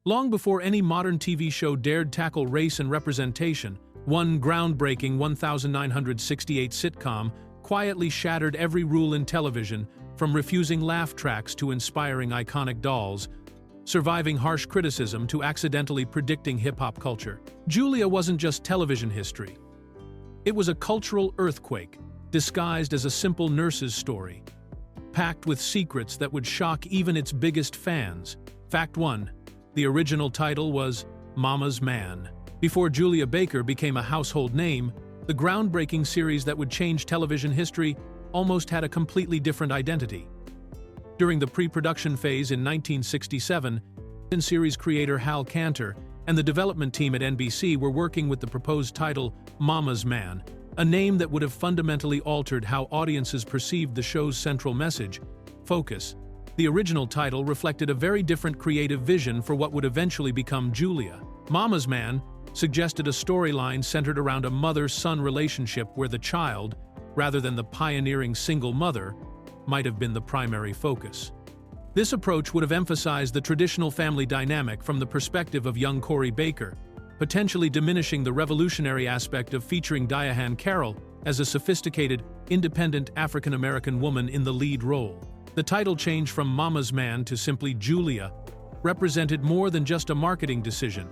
Long before any modern TV show dared tackle race and representation, one groundbreaking 1968 sitcom quietly shattered every rule in television, from refusing laugh tracks to inspiring iconic dolls, surviving harsh criticism to accidentally predicting hip-hop culture. Julia wasn't just television history. It was a cultural earthquake, disguised as a simple nurse's story, packed with secrets that would shock even its biggest fans. Fact 1. The original title was Mama's Man. Before Julia Baker became a household name, the groundbreaking series that would change television history almost had a completely different identity. During the pre-production phase in 1967, series creator Hal Kanter and the development team at NBC were working with the proposed title Mama's Man, a name that would have fundamentally altered how audiences perceived the show's central message, focus. The original title reflected a very different creative vision for what would eventually become Julia. Mama's Man suggested a storyline centered around a mother-son relationship where the child, rather than the pioneering single mother, might have been the primary focus. This approach would have emphasized the traditional family dynamic from the perspective of young Corey Baker, potentially diminishing the revolutionary aspect of featuring Diahann Carroll as a sophisticated, independent African-American woman in the lead role. The title change from Mama's Man to simply Julia represented more than just a marketing decision.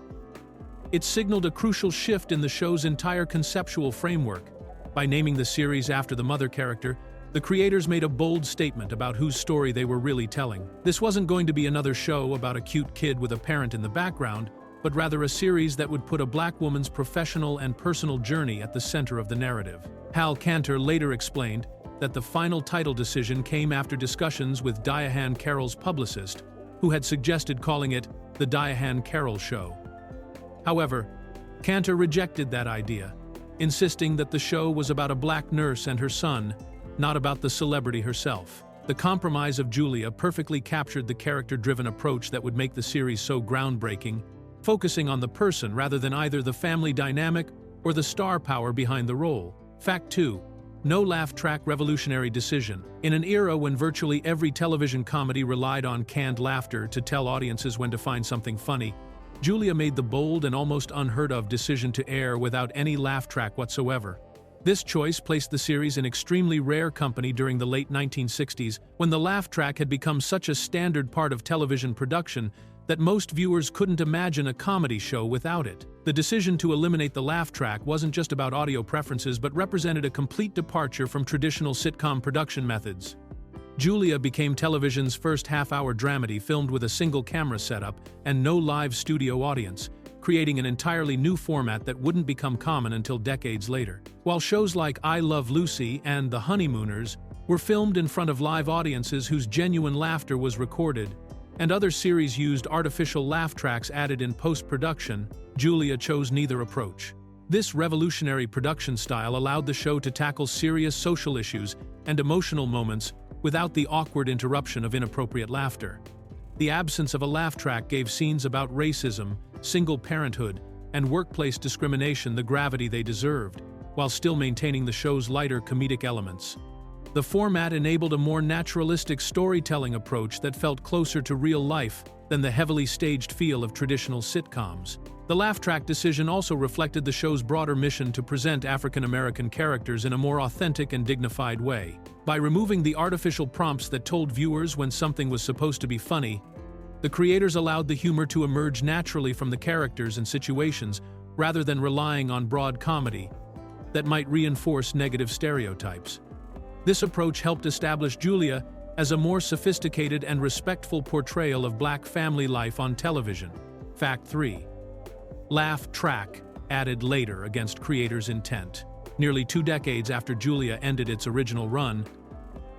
It signaled a crucial shift in the show's entire conceptual framework. By naming the series after the mother character, the creators made a bold statement about whose story they were really telling. This wasn't going to be another show about a cute kid with a parent in the background, but rather a series that would put a black woman's professional and personal journey at the center of the narrative. Hal Kanter later explained that the final title decision came after discussions with Diahann Carroll's publicist, who had suggested calling it The Diahann Carroll Show. However, Kanter rejected that idea, insisting that the show was about a black nurse and her son, not about the celebrity herself. The compromise of Julia perfectly captured the character-driven approach that would make the series so groundbreaking, focusing on the person rather than either the family dynamic or the star power behind the role. Fact 2. No laugh track revolutionary decision. In an era when virtually every television comedy relied on canned laughter to tell audiences when to find something funny, Julia made the bold and almost unheard-of decision to air without any laugh track whatsoever. This choice placed the series in extremely rare company during the late 1960s, when the laugh track had become such a standard part of television production that most viewers couldn't imagine a comedy show without it. The decision to eliminate the laugh track wasn't just about audio preferences but represented a complete departure from traditional sitcom production methods. Julia became television's first half-hour dramedy filmed with a single camera setup and no live studio audience, creating an entirely new format that wouldn't become common until decades later. While shows like I Love Lucy and The Honeymooners were filmed in front of live audiences whose genuine laughter was recorded, and other series used artificial laugh tracks added in post-production, Julia chose neither approach. This revolutionary production style allowed the show to tackle serious social issues and emotional moments without the awkward interruption of inappropriate laughter. The absence of a laugh track gave scenes about racism, single parenthood, and workplace discrimination the gravity they deserved, while still maintaining the show's lighter comedic elements. The format enabled a more naturalistic storytelling approach that felt closer to real life than the heavily staged feel of traditional sitcoms. The laugh track decision also reflected the show's broader mission to present African-American characters in a more authentic and dignified way. By removing the artificial prompts that told viewers when something was supposed to be funny, the creators allowed the humor to emerge naturally from the characters and situations rather than relying on broad comedy that might reinforce negative stereotypes. This approach helped establish Julia as a more sophisticated and respectful portrayal of black family life on television. Fact 3. Laugh track added later against creators' intent. Nearly 2 decades after Julia ended its original run,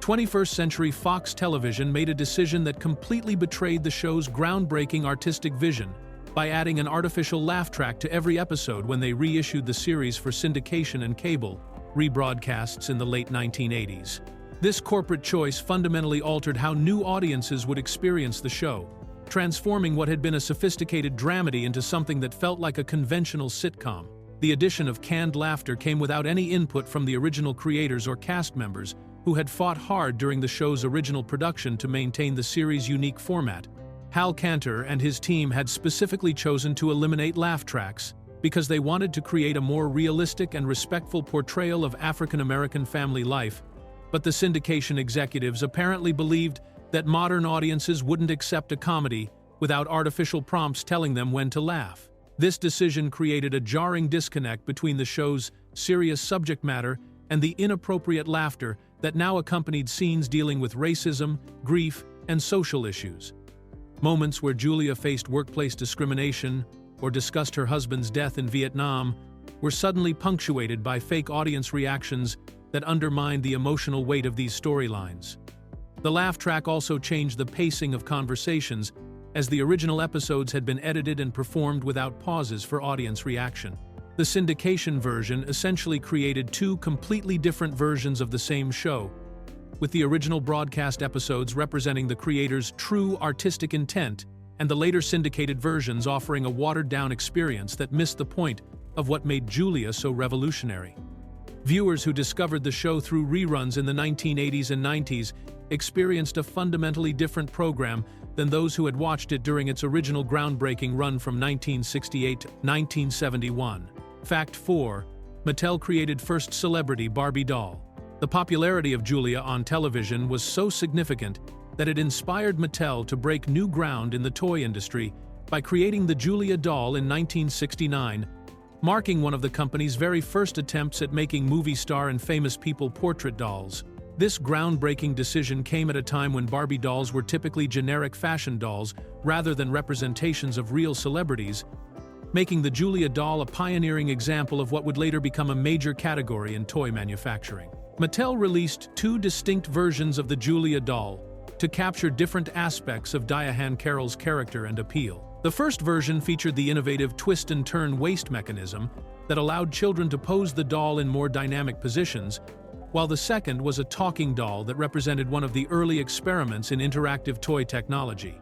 21st Century Fox Television made a decision that completely betrayed the show's groundbreaking artistic vision by adding an artificial laugh track to every episode when they reissued the series for syndication and cable rebroadcasts in the late 1980s. This corporate choice fundamentally altered how new audiences would experience the show, transforming what had been a sophisticated dramedy into something that felt like a conventional sitcom. The addition of canned laughter came without any input from the original creators or cast members, who had fought hard during the show's original production to maintain the series' unique format, Hal Cantor and his team had specifically chosen to eliminate laugh tracks because they wanted to create a more realistic and respectful portrayal of African American family life, but the syndication executives apparently believed that modern audiences wouldn't accept a comedy without artificial prompts telling them when to laugh. This decision created a jarring disconnect between the show's serious subject matter and the inappropriate laughter that now accompanied scenes dealing with racism, grief, and social issues. Moments where Julia faced workplace discrimination or discussed her husband's death in Vietnam were suddenly punctuated by fake audience reactions that undermined the emotional weight of these storylines. The laugh track also changed the pacing of conversations, as the original episodes had been edited and performed without pauses for audience reaction. The syndication version essentially created two completely different versions of the same show, with the original broadcast episodes representing the creator's true artistic intent and the later syndicated versions offering a watered-down experience that missed the point of what made Julia so revolutionary. Viewers who discovered the show through reruns in the 1980s and 90s experienced a fundamentally different program than those who had watched it during its original groundbreaking run from 1968 to 1971. Fact 4. Mattel created first celebrity Barbie doll. The popularity of Julia on television was so significant that it inspired Mattel to break new ground in the toy industry by creating the Julia doll in 1969, marking one of the company's very first attempts at making movie star and famous people portrait dolls. This groundbreaking decision came at a time when Barbie dolls were typically generic fashion dolls rather than representations of real celebrities, making the Julia doll a pioneering example of what would later become a major category in toy manufacturing. Mattel released two distinct versions of the Julia doll to capture different aspects of Diahann Carroll's character and appeal. The first version featured the innovative twist-and-turn waist mechanism that allowed children to pose the doll in more dynamic positions, while the second was a talking doll that represented one of the early experiments in interactive toy technology.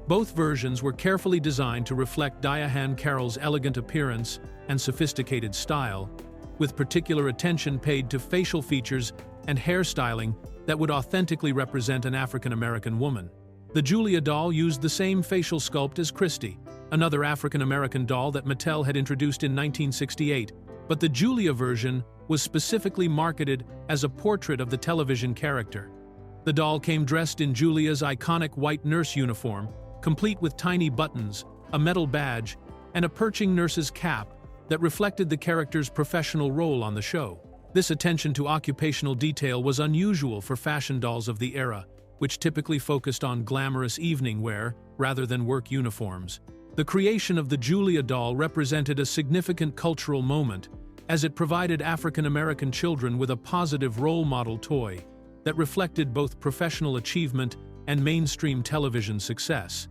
Both versions were carefully designed to reflect Diahann Carroll's elegant appearance and sophisticated style, with particular attention paid to facial features and hairstyling that would authentically represent an African American woman. The Julia doll used the same facial sculpt as Christy, another African American doll that Mattel had introduced in 1968, but the Julia version was specifically marketed as a portrait of the television character. The doll came dressed in Julia's iconic white nurse uniform, complete with tiny buttons, a metal badge, and a perching nurse's cap that reflected the character's professional role on the show. This attention to occupational detail was unusual for fashion dolls of the era, which typically focused on glamorous evening wear rather than work uniforms. The creation of the Julia doll represented a significant cultural moment, as it provided African American children with a positive role model toy that reflected both professional achievement and mainstream television success.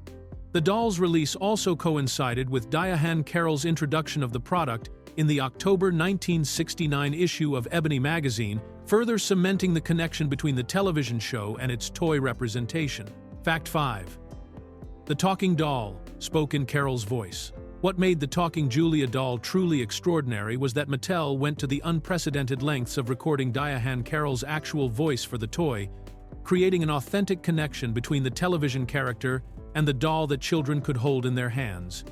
The doll's release also coincided with Diahann Carroll's introduction of the product in the October 1969 issue of Ebony magazine, further cementing the connection between the television show and its toy representation. Fact 5. The talking doll spoke in Carroll's voice. What made the talking Julia doll truly extraordinary was that Mattel went to the unprecedented lengths of recording Diahann Carroll's actual voice for the toy, creating an authentic connection between the television character and the doll that children could hold in their hands.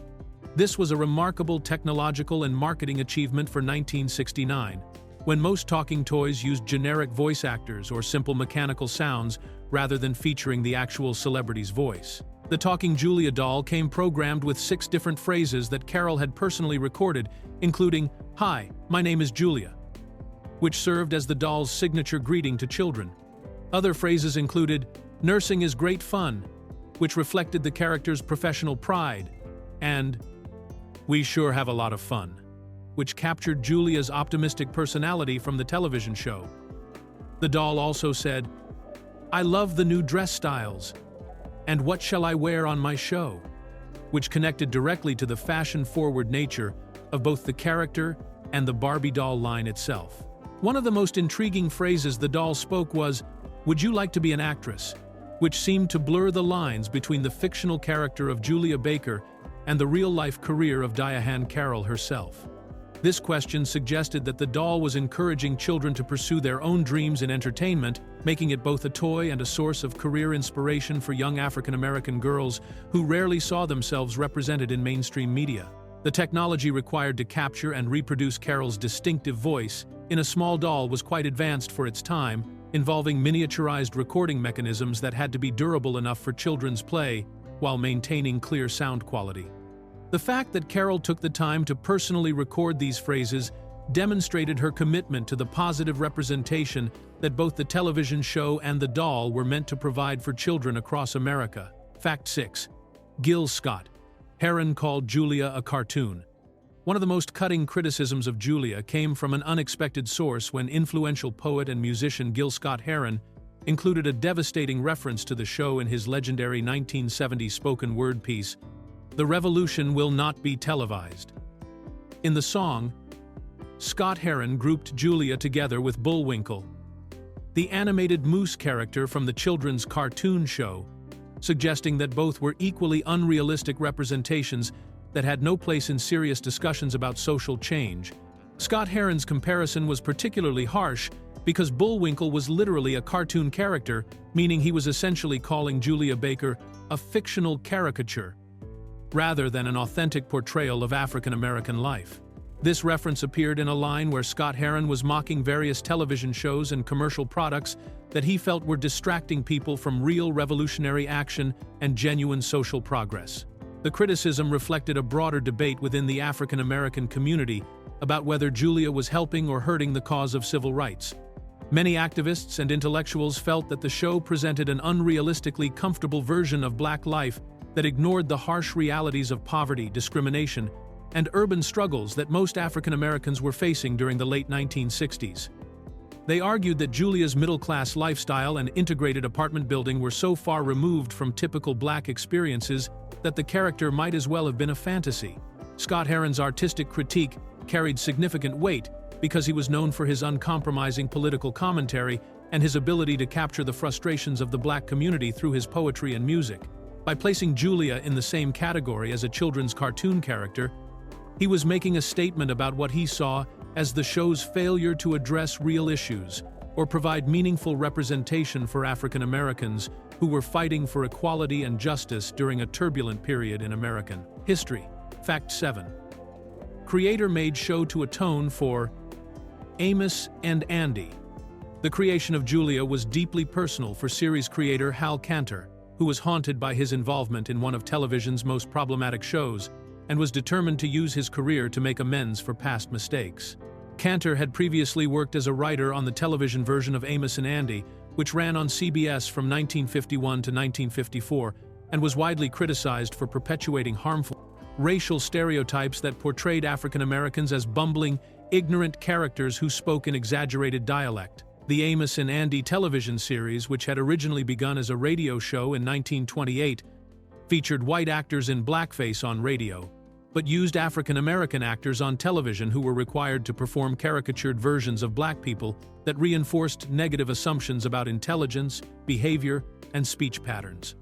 This was a remarkable technological and marketing achievement for 1969, when most talking toys used generic voice actors or simple mechanical sounds rather than featuring the actual celebrity's voice. The talking Julia doll came programmed with 6 different phrases that Carroll had personally recorded, including, "Hi, my name is Julia," which served as the doll's signature greeting to children. Other phrases included, "Nursing is great fun," which reflected the character's professional pride, and "We sure have a lot of fun," which captured Julia's optimistic personality from the television show. The doll also said, "I love the new dress styles," and "What shall I wear on my show?" which connected directly to the fashion-forward nature of both the character and the Barbie doll line itself. One of the most intriguing phrases the doll spoke was, "Would you like to be an actress?" which seemed to blur the lines between the fictional character of Julia Baker and the real-life career of Diahann Carroll herself. This question suggested that the doll was encouraging children to pursue their own dreams in entertainment, making it both a toy and a source of career inspiration for young African-American girls who rarely saw themselves represented in mainstream media. The technology required to capture and reproduce Carol's distinctive voice in a small doll was quite advanced for its time, involving miniaturized recording mechanisms that had to be durable enough for children's play while maintaining clear sound quality. The fact that Carol took the time to personally record these phrases demonstrated her commitment to the positive representation that both the television show and the doll were meant to provide for children across America. Fact 6. Gil Scott. Heron called Julia a cartoon. One of the most cutting criticisms of Julia came from an unexpected source when influential poet and musician Gil Scott Heron included a devastating reference to the show in his legendary 1970 spoken word piece, "The Revolution Will Not Be Televised." In the song, Scott Heron grouped Julia together with Bullwinkle, the animated moose character from the children's cartoon show, suggesting that both were equally unrealistic representations that had no place in serious discussions about social change. Scott Heron's comparison was particularly harsh because Bullwinkle was literally a cartoon character, meaning he was essentially calling Julia Baker a fictional caricature, rather than an authentic portrayal of African-American life. This reference appeared in a line where Scott Heron was mocking various television shows and commercial products that he felt were distracting people from real revolutionary action and genuine social progress. The criticism reflected a broader debate within the African-American community about whether Julia was helping or hurting the cause of civil rights. Many activists and intellectuals felt that the show presented an unrealistically comfortable version of Black life that ignored the harsh realities of poverty, discrimination, and urban struggles that most African Americans were facing during the late 1960s. They argued that Julia's middle-class lifestyle and integrated apartment building were so far removed from typical Black experiences that the character might as well have been a fantasy. Scott Heron's artistic critique carried significant weight because he was known for his uncompromising political commentary and his ability to capture the frustrations of the Black community through his poetry and music. By placing Julia in the same category as a children's cartoon character, he was making a statement about what he saw as the show's failure to address real issues or provide meaningful representation for African Americans who were fighting for equality and justice during a turbulent period in American history. Fact 7. Creator made show to atone for Amos and Andy. The creation of Julia was deeply personal for series creator Hal Kanter, who was haunted by his involvement in one of television's most problematic shows and was determined to use his career to make amends for past mistakes. Kanter had previously worked as a writer on the television version of Amos and Andy, which ran on CBS from 1951 to 1954 and was widely criticized for perpetuating harmful racial stereotypes that portrayed African Americans as bumbling, ignorant characters who spoke in exaggerated dialect. The Amos and Andy television series, which had originally begun as a radio show in 1928, featured white actors in blackface on radio, but used African American actors on television who were required to perform caricatured versions of Black people that reinforced negative assumptions about intelligence, behavior, and speech patterns.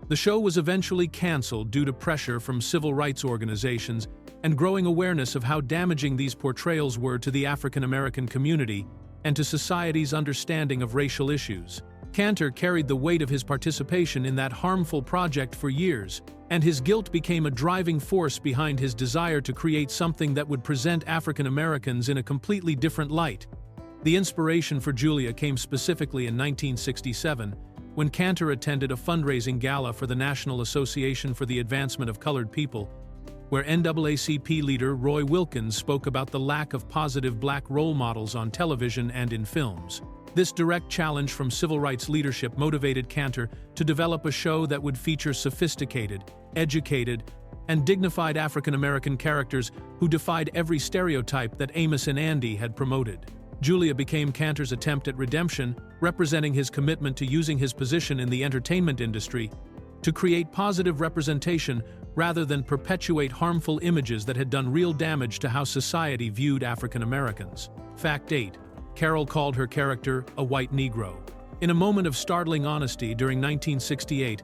The show was eventually canceled due to pressure from civil rights organizations and growing awareness of how damaging these portrayals were to the African American community and to society's understanding of racial issues. Kanter carried the weight of his participation in that harmful project for years, and his guilt became a driving force behind his desire to create something that would present African Americans in a completely different light. The inspiration for Julia came specifically in 1967, when Kanter attended a fundraising gala for the National Association for the Advancement of Colored People, where NAACP leader Roy Wilkins spoke about the lack of positive Black role models on television and in films. This direct challenge from civil rights leadership motivated Kanter to develop a show that would feature sophisticated, educated, and dignified African American characters who defied every stereotype that Amos and Andy had promoted. Julia became Kanter's attempt at redemption, representing his commitment to using his position in the entertainment industry to create positive representation rather than perpetuate harmful images that had done real damage to how society viewed African Americans. Fact 8. Carol called her character a white Negro. In a moment of startling honesty during 1968,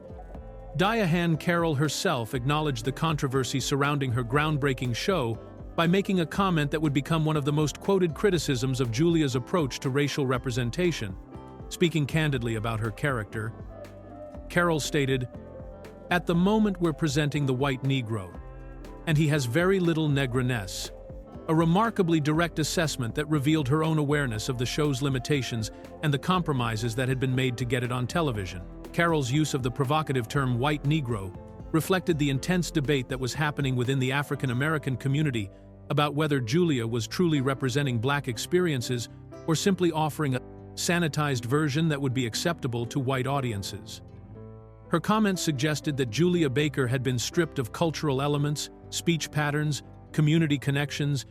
Diahann Carroll herself acknowledged the controversy surrounding her groundbreaking show by making a comment that would become one of the most quoted criticisms of Julia's approach to racial representation. Speaking candidly about her character, Carol stated, "At the moment we're presenting the white Negro, and he has very little negroness." A remarkably direct assessment that revealed her own awareness of the show's limitations and the compromises that had been made to get it on television. Carol's use of the provocative term white Negro reflected the intense debate that was happening within the African American community about whether Julia was truly representing black experiences or simply offering a sanitized version that would be acceptable to white audiences. Her comments suggested that Julia Baker had been stripped of cultural elements, speech patterns, community connections,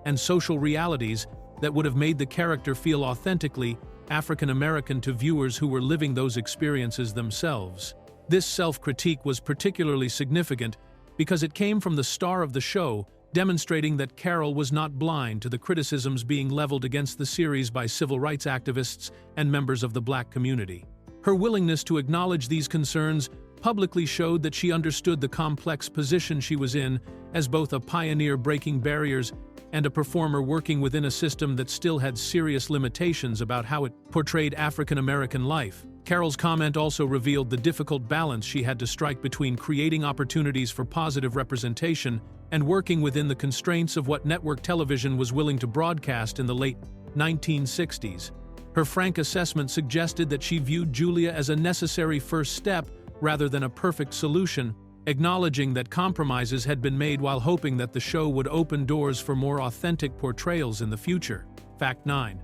and social realities that would have made the character feel authentically African American to viewers who were living those experiences themselves. This self-critique was particularly significant because it came from the star of the show, demonstrating that Carol was not blind to the criticisms being leveled against the series by civil rights activists and members of the black community. Her willingness to acknowledge these concerns publicly showed that she understood the complex position she was in as both a pioneer breaking barriers and a performer working within a system that still had serious limitations about how it portrayed African American life. Carol's comment also revealed the difficult balance she had to strike between creating opportunities for positive representation and working within the constraints of what network television was willing to broadcast in the late 1960s. Her frank assessment suggested that she viewed Julia as a necessary first step rather than a perfect solution, acknowledging that compromises had been made while hoping that the show would open doors for more authentic portrayals in the future. Fact 9.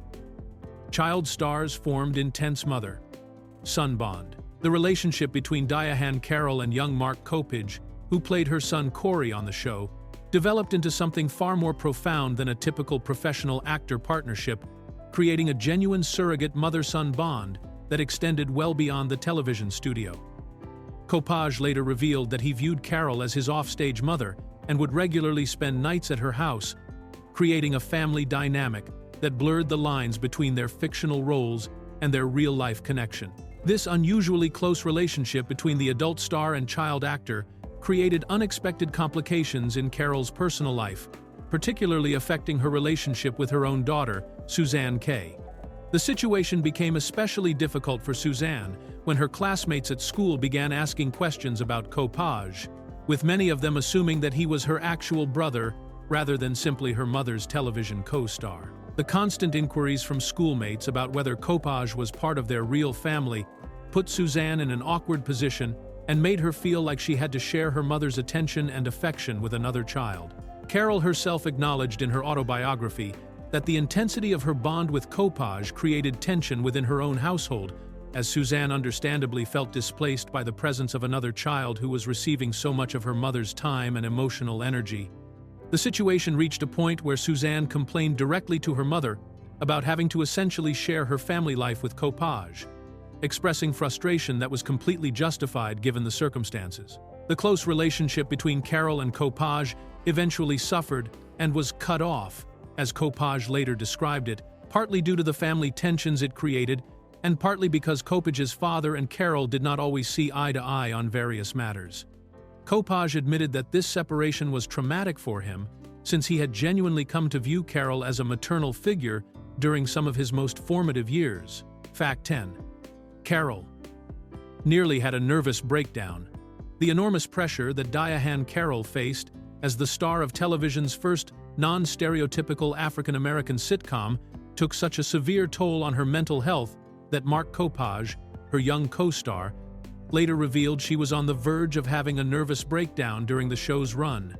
Child stars formed intense mother-son bond. The relationship between Diahann Carroll and young Mark Kopech, who played her son Corey on the show, developed into something far more profound than a typical professional actor partnership, creating a genuine surrogate mother-son bond that extended well beyond the television studio. Kopech later revealed that he viewed Carol as his offstage mother and would regularly spend nights at her house, creating a family dynamic that blurred the lines between their fictional roles and their real-life connection. This unusually close relationship between the adult star and child actor created unexpected complications in Carol's personal life, particularly affecting her relationship with her own daughter, Suzanne Kay. The situation became especially difficult for Suzanne when her classmates at school began asking questions about Kopech, with many of them assuming that he was her actual brother rather than simply her mother's television co-star. The constant inquiries from schoolmates about whether Kopech was part of their real family put Suzanne in an awkward position and made her feel like she had to share her mother's attention and affection with another child. Carol herself acknowledged in her autobiography that the intensity of her bond with Kopech created tension within her own household, as Suzanne understandably felt displaced by the presence of another child who was receiving so much of her mother's time and emotional energy. The situation reached a point where Suzanne complained directly to her mother about having to essentially share her family life with Kopech, expressing frustration that was completely justified given the circumstances. The close relationship between Carol and Kopech eventually suffered and was cut off, as Kopech later described it, partly due to the family tensions it created, and partly because Kopech's father and Carol did not always see eye to eye on various matters. Kopech admitted that this separation was traumatic for him, since he had genuinely come to view Carol as a maternal figure during some of his most formative years. Fact 10. Carol nearly had a nervous breakdown. The enormous pressure that Diahann Carroll faced as the star of television's first non-stereotypical African-American sitcom took such a severe toll on her mental health that Mark Kopech, her young co-star, later revealed she was on the verge of having a nervous breakdown during the show's run.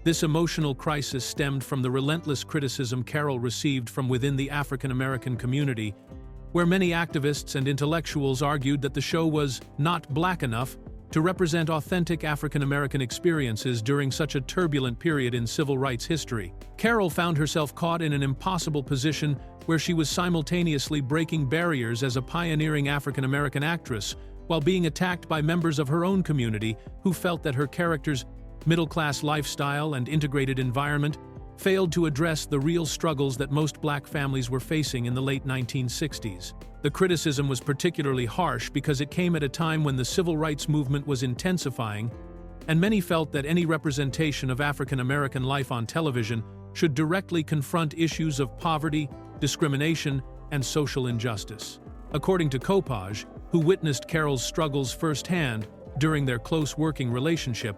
This emotional crisis stemmed from the relentless criticism Carol received from within the African-American community, where many activists and intellectuals argued that the show was not black enough to represent authentic African-American experiences during such a turbulent period in civil rights history. Carol found herself caught in an impossible position where she was simultaneously breaking barriers as a pioneering African-American actress while being attacked by members of her own community who felt that her character's middle-class lifestyle and integrated environment failed to address the real struggles that most black families were facing in the late 1960s. The criticism was particularly harsh because it came at a time when the civil rights movement was intensifying and many felt that any representation of African American life on television should directly confront issues of poverty, discrimination, and social injustice. According to Kopaj, who witnessed Carol's struggles firsthand during their close working relationship,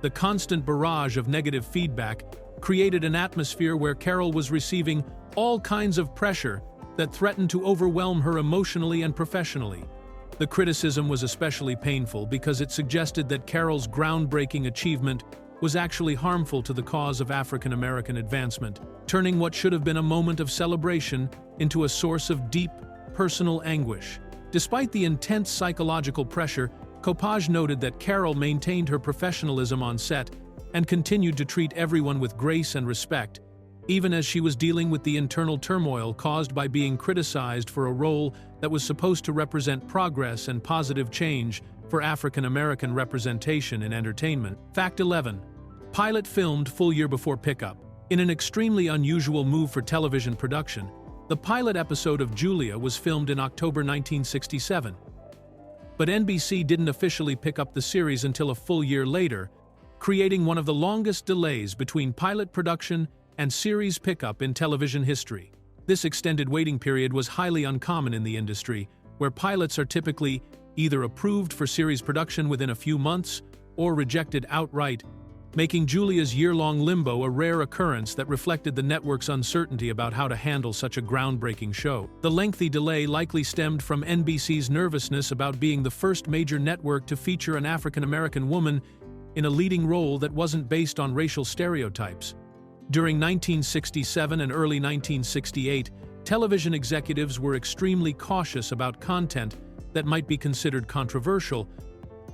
the constant barrage of negative feedback created an atmosphere where Carol was receiving all kinds of pressure that threatened to overwhelm her emotionally and professionally. The criticism was especially painful because it suggested that Carol's groundbreaking achievement was actually harmful to the cause of African American advancement, turning what should have been a moment of celebration into a source of deep, personal anguish. Despite the intense psychological pressure, Kopaj noted that Carol maintained her professionalism on set and continued to treat everyone with grace and respect, even as she was dealing with the internal turmoil caused by being criticized for a role that was supposed to represent progress and positive change for African American representation in entertainment. Fact 11. Pilot filmed full year before pickup. In an extremely unusual move for television production, the pilot episode of Julia was filmed in October 1967. But NBC didn't officially pick up the series until a full year later, creating one of the longest delays between pilot production and series pickup in television history. This extended waiting period was highly uncommon in the industry, where pilots are typically either approved for series production within a few months or rejected outright, making Julia's year-long limbo a rare occurrence that reflected the network's uncertainty about how to handle such a groundbreaking show. The lengthy delay likely stemmed from NBC's nervousness about being the first major network to feature an African-American woman in a leading role that wasn't based on racial stereotypes. During 1967 and early 1968, television executives were extremely cautious about content that might be considered controversial,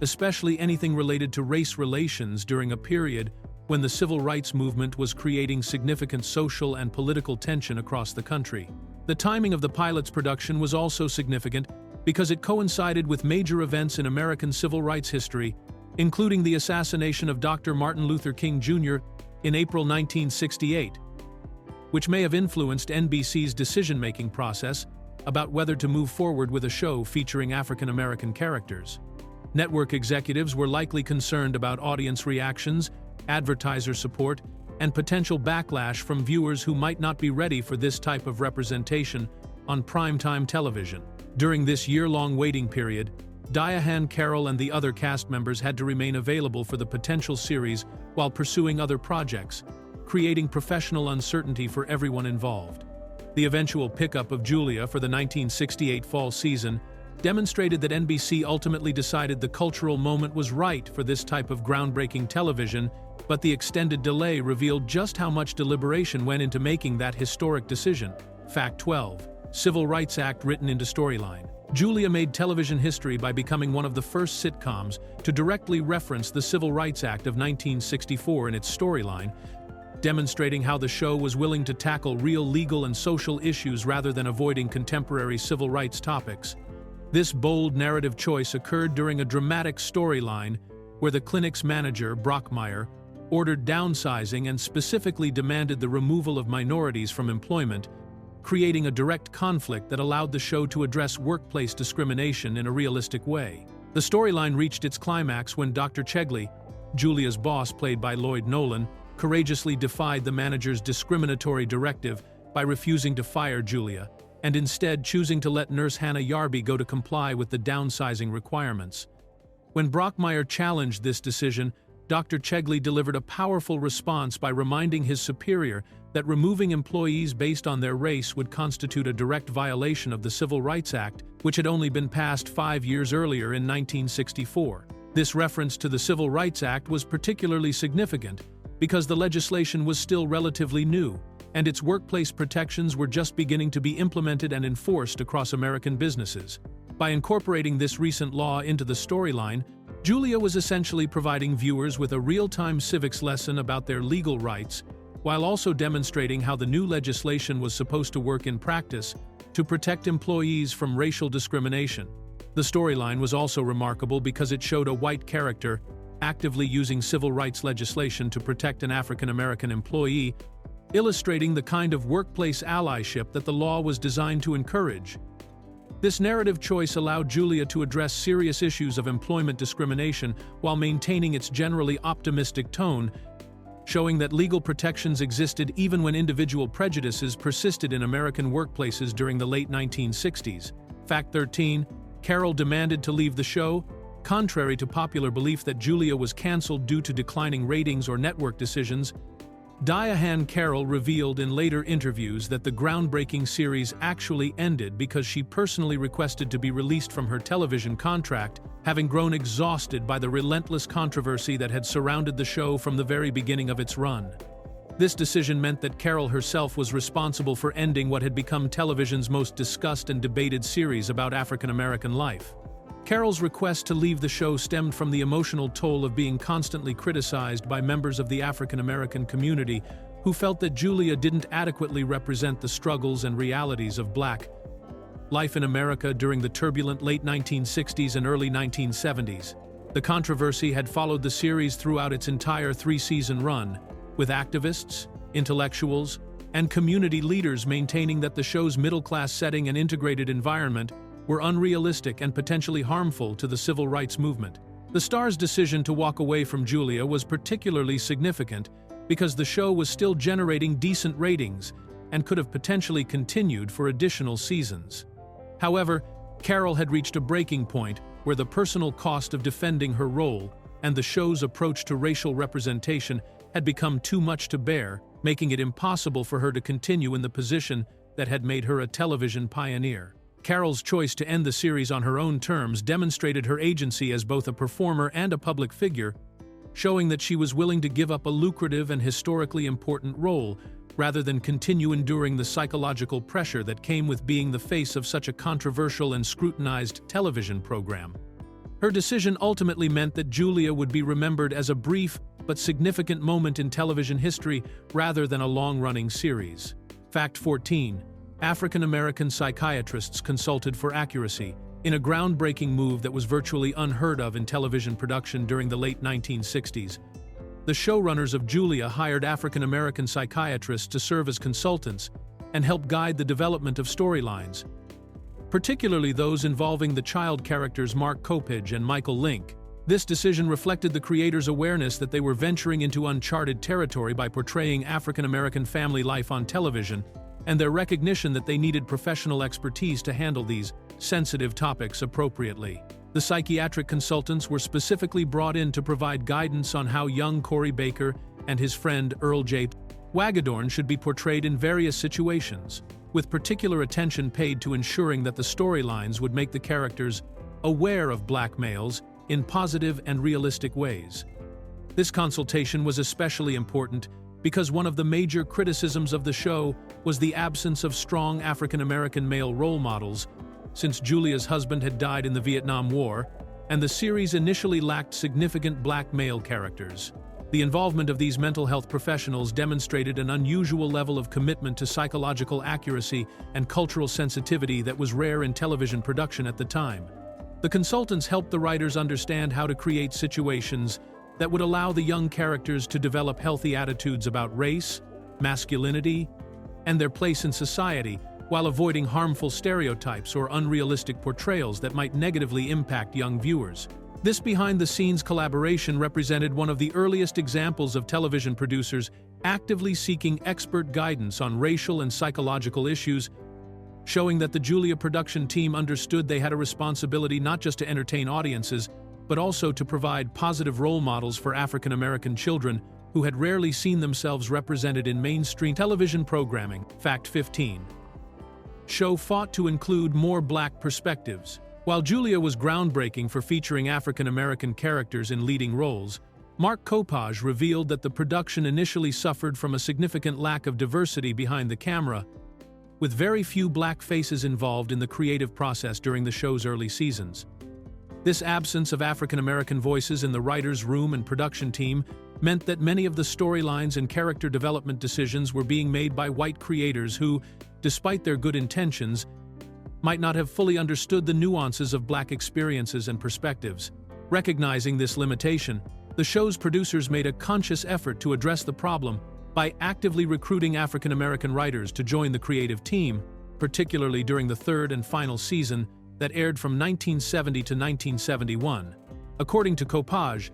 especially anything related to race relations during a period when the civil rights movement was creating significant social and political tension across the country. The timing of the pilot's production was also significant because it coincided with major events in American civil rights history, including the assassination of Dr. Martin Luther King Jr. in April 1968, which may have influenced NBC's decision-making process about whether to move forward with a show featuring African American characters. Network executives were likely concerned about audience reactions, advertiser support, and potential backlash from viewers who might not be ready for this type of representation on primetime television. During this year-long waiting period, Diahann Carroll and the other cast members had to remain available for the potential series while pursuing other projects, creating professional uncertainty for everyone involved. The eventual pickup of Julia for the 1968 fall season demonstrated that NBC ultimately decided the cultural moment was right for this type of groundbreaking television, but the extended delay revealed just how much deliberation went into making that historic decision. Fact 12. Civil Rights Act written into storyline. Julia made television history by becoming one of the first sitcoms to directly reference the Civil Rights Act of 1964 in its storyline, demonstrating how the show was willing to tackle real legal and social issues rather than avoiding contemporary civil rights topics. This bold narrative choice occurred during a dramatic storyline where the clinic's manager, Brockmeyer, ordered downsizing and specifically demanded the removal of minorities from employment, creating a direct conflict that allowed the show to address workplace discrimination in a realistic way. The storyline reached its climax when Dr. Chegley, Julia's boss played by Lloyd Nolan, courageously defied the manager's discriminatory directive by refusing to fire Julia, and instead choosing to let nurse Hannah Yarby go to comply with the downsizing requirements. When Brockmeyer challenged this decision, Dr. Chegley delivered a powerful response by reminding his superior that removing employees based on their race would constitute a direct violation of the Civil Rights Act, which had only been passed 5 years earlier in 1964. This reference to the Civil Rights Act was particularly significant because the legislation was still relatively new, and its workplace protections were just beginning to be implemented and enforced across American businesses. By incorporating this recent law into the storyline, Julia was essentially providing viewers with a real-time civics lesson about their legal rights, while also demonstrating how the new legislation was supposed to work in practice to protect employees from racial discrimination. The storyline was also remarkable because it showed a white character actively using civil rights legislation to protect an African-American employee, illustrating the kind of workplace allyship that the law was designed to encourage. This narrative choice allowed Julia to address serious issues of employment discrimination while maintaining its generally optimistic tone, showing that legal protections existed even when individual prejudices persisted in American workplaces during the late 1960s. Fact 13. Carol demanded to leave the show. Contrary to popular belief that Julia was canceled due to declining ratings or network decisions, Diane Carroll revealed in later interviews that the groundbreaking series actually ended because she personally requested to be released from her television contract, having grown exhausted by the relentless controversy that had surrounded the show from the very beginning of its run. This decision meant that Carroll herself was responsible for ending what had become television's most discussed and debated series about African American life. Carroll's request to leave the show stemmed from the emotional toll of being constantly criticized by members of the African American community who felt that Julia didn't adequately represent the struggles and realities of Black life in America during the turbulent late 1960s and early 1970s. The controversy had followed the series throughout its entire three-season run, with activists, intellectuals, and community leaders maintaining that the show's middle-class setting and integrated environment were unrealistic and potentially harmful to the civil rights movement. The star's decision to walk away from Julia was particularly significant because the show was still generating decent ratings and could have potentially continued for additional seasons. However, Carroll had reached a breaking point where the personal cost of defending her role and the show's approach to racial representation had become too much to bear, making it impossible for her to continue in the position that had made her a television pioneer. Carroll's choice to end the series on her own terms demonstrated her agency as both a performer and a public figure, showing that she was willing to give up a lucrative and historically important role rather than continue enduring the psychological pressure that came with being the face of such a controversial and scrutinized television program. Her decision ultimately meant that Julia would be remembered as a brief but significant moment in television history rather than a long-running series. Fact 14. African American psychiatrists consulted for accuracy, in a groundbreaking move that was virtually unheard of in television production during the late 1960s. The showrunners of Julia hired African American psychiatrists to serve as consultants and help guide the development of storylines, particularly those involving the child characters Mark Kopich and Michael Link. This decision reflected the creators' awareness that they were venturing into uncharted territory by portraying African American family life on television, and their recognition that they needed professional expertise to handle these sensitive topics appropriately. The psychiatric consultants were specifically brought in to provide guidance on how young Corey Baker and his friend Earl J. Wagadorn should be portrayed in various situations, with particular attention paid to ensuring that the storylines would make the characters aware of Black males in positive and realistic ways. This consultation was especially important because one of the major criticisms of the show was the absence of strong African American male role models, since Julia's husband had died in the Vietnam War, and the series initially lacked significant Black male characters. The involvement of these mental health professionals demonstrated an unusual level of commitment to psychological accuracy and cultural sensitivity that was rare in television production at the time. The consultants helped the writers understand how to create situations that would allow the young characters to develop healthy attitudes about race, masculinity, and their place in society, while avoiding harmful stereotypes or unrealistic portrayals that might negatively impact young viewers. This behind-the-scenes collaboration represented one of the earliest examples of television producers actively seeking expert guidance on racial and psychological issues, showing that the Julia production team understood they had a responsibility not just to entertain audiences, but also to provide positive role models for African American children who had rarely seen themselves represented in mainstream television programming. Fact 15. Show fought to include more Black perspectives. While Julia was groundbreaking for featuring African American characters in leading roles, Mark Kopich revealed that the production initially suffered from a significant lack of diversity behind the camera, with very few Black faces involved in the creative process during the show's early seasons. This absence of African American voices in the writers' room and production team meant that many of the storylines and character development decisions were being made by white creators who, despite their good intentions, might not have fully understood the nuances of Black experiences and perspectives. Recognizing this limitation, the show's producers made a conscious effort to address the problem by actively recruiting African American writers to join the creative team, particularly during the third and final season that aired from 1970 to 1971. According to Copage,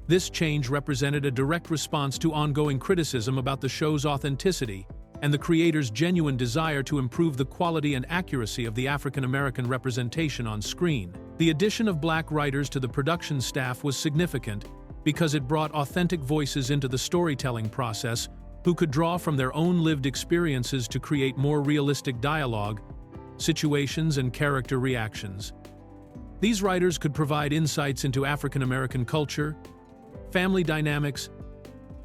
this change represented a direct response to ongoing criticism about the show's authenticity and the creator's genuine desire to improve the quality and accuracy of the African American representation on screen. The addition of Black writers to the production staff was significant because it brought authentic voices into the storytelling process who could draw from their own lived experiences to create more realistic dialogue, situations, and character reactions. These writers could provide insights into African American culture, family dynamics,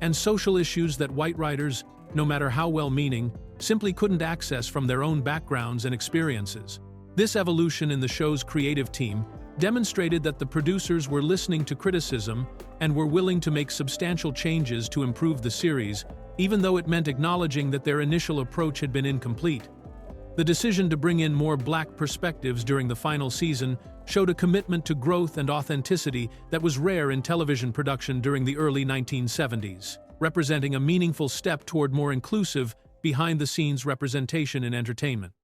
and social issues that white writers, no matter how well-meaning, simply couldn't access from their own backgrounds and experiences. This evolution in the show's creative team demonstrated that the producers were listening to criticism and were willing to make substantial changes to improve the series, even though it meant acknowledging that their initial approach had been incomplete. The decision to bring in more Black perspectives during the final season showed a commitment to growth and authenticity that was rare in television production during the early 1970s, representing a meaningful step toward more inclusive, behind-the-scenes representation in entertainment.